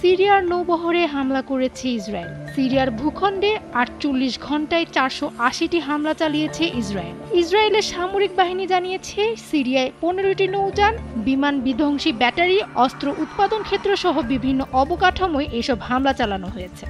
সিরিয়ার নৌবহরে হামলা করেছে ইসরায়েল। সিরিয়ার ভূখণ্ডে ৪৮ ঘণ্টায় ৪৮০টি হামলা চালিয়েছে ইসরায়েল। ইসরায়েলের সামরিক বাহিনী জানিয়েছে সিরিয়ায় ১৫টি নৌযান, বিমান বিধ্বংসী ব্যাটারি, অস্ত্র উৎপাদন ক্ষেত্র সহ বিভিন্ন অবকাঠামোয় এসব হামলা চালানো হয়েছে।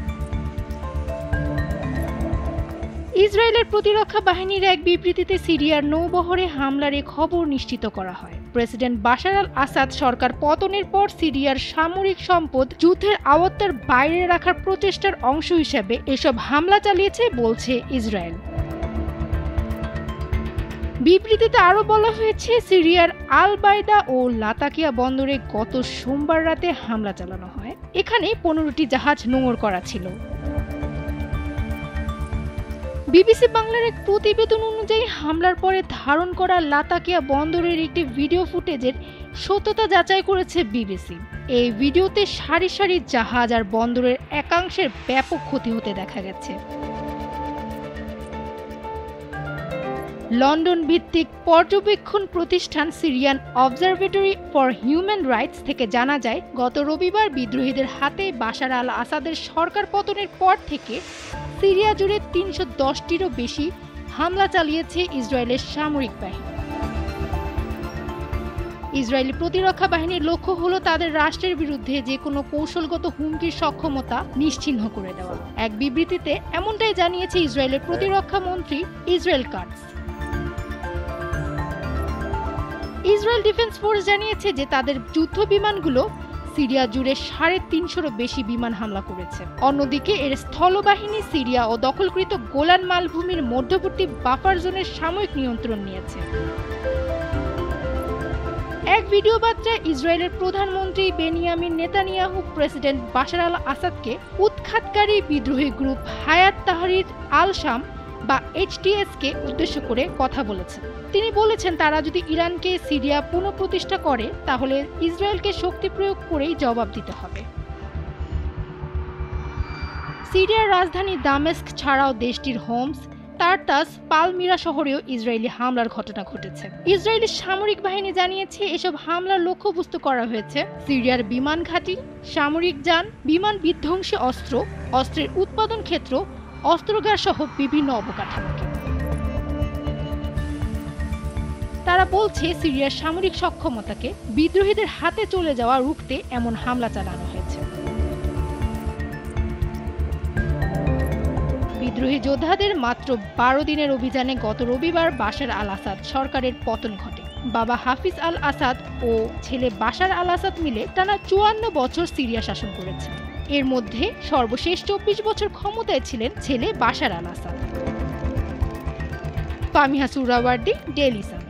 ইসরায়েলের প্রতিরক্ষা বাহিনীর এক বিবৃতিতে সিরিয়ার নৌবহরে হামলার এ খবর নিশ্চিত করা হয়। প্রেসিডেন্ট বাশার আল আসাদ সরকার পতনের পর সিরিয়ার সামরিক সম্পদ যুদ্ধের আওতার বাইরে রাখার প্রচেষ্টার অংশ হিসেবে এসব হামলা চালিয়েছে বলছে ইসরায়েল। বিবৃতিতে আরও বলা হয়েছে, সিরিয়ার আল বাইদা ও লাতাকিয়া বন্দরে গত সোমবার রাতে হামলা চালানো হয়। এখানে ১৫টি জাহাজ নোঙর করা ছিল। বিবিসি বাংলার এক প্রতিবেদন অনুযায়ী হামলার পরে ধারণ করা লাতাকিয়া বন্দরের একটি ভিডিও ফুটেজের সত্যতা যাচাই করেছে বিবিসি। এই ভিডিওতে সারি সারি জাহাজ আর বন্দরের একাংশের ব্যাপক ক্ষতি হতে দেখা গেছে। লন্ডন ভিত্তিক পর্যবেক্ষণ প্রতিষ্ঠান Syrian observatory for human rights থেকে জানা যায়, গত রবিবার বিদ্রোহীদের হাতে বাশার আল আসাদের সরকার পতনের পর থেকে সিরিয়া জুড়ে ৩১০টিরও বেশি হামলা চালিয়েছে ইসরায়েলের সামরিক বাহিনী। ইসরায়েলি প্রতিরক্ষা বাহিনীর লক্ষ্য হলো তাদের রাষ্ট্রের বিরুদ্ধে যে কোনো কৌশলগত হুমকির সক্ষমতা নিশ্চিহ্ন করে দেওয়া। এক বিবৃতিতে এমনটাই জানিয়েছে ইসরায়েলের প্রতিরক্ষা মন্ত্রী Israel Katz. Israel defence force জানিয়েছে যে তাদের যুদ্ধ বিমানগুলো সিরিয়া জুড়ে ৩৫০রও বেশি বিমান হামলা করেছে। অন্যদিকে এর স্থলবাহিনী সিরিয়া ও দখলকৃত গোলান মালভূমির মধ্যবর্তী বাফার জোনের সাময়িক নিয়ন্ত্রণ নিয়েছে। এক ভিডিও বার্তায় ইসরায়েলের প্রধানমন্ত্রী বেনিয়ামিন নেতানিয়াহু প্রেসিডেন্ট বাশার আল আসাদকে উৎখাতকারী বিদ্রোহী গ্রুপ হায়াত তাহরির আল শাম বা HTS-কে উদ্দেশ্য করে কথা বলেছেন। তিনি বলেছেন, তারা যদি ইরানকে সিরিয়া পুনঃপ্রতিষ্ঠা করে তাহলে ইসরায়েলকে শক্তি প্রয়োগ করেই জবাব দিতে হবে। সিরিয়ার রাজধানী দামেস্ক ছাড়াও দেশটির হোমস, তারতাস, পালমিরা শহরেও ইসরায়েলি হামলার ঘটনা ঘটেছে। ইসরায়েলি সামরিক বাহিনী জানিয়েছে, এসব হামলার লক্ষ্যবস্তু করা হয়েছে সিরিয়ার বিমান ঘাঁটি, সামরিক যান, বিমান বিধ্বংসী অস্ত্র, অস্ত্রের উৎপাদন ক্ষেত্র, অস্ত্রাগার সহ বিভিন্ন অবকাঠামোকে। তারা বলছে, সিরিয়ার সামরিক সক্ষমতাকে বিদ্রোহীদের হাতে চলে যাওয়া রুখতে এমন হামলা চালানো হয়েছে। বিদ্রোহী যোদ্ধাদের মাত্র ১২ দিনের অভিযানে গত রবিবার বাশার আল আসাদ সরকারের পতন ঘটে। বাবা হাফিজ আল আসাদ ও ছেলে বাশার আল আসাদ মিলে টানা ৫৪ বছর সিরিয়া শাসন করেছে। এর মধ্যে সর্বশেষ ২৪ বছর ক্ষমতায় ছিলেন ছেলে বাশার আল আসাদ। ফামিহা সুহরাওয়ার্দী, Daily Sun.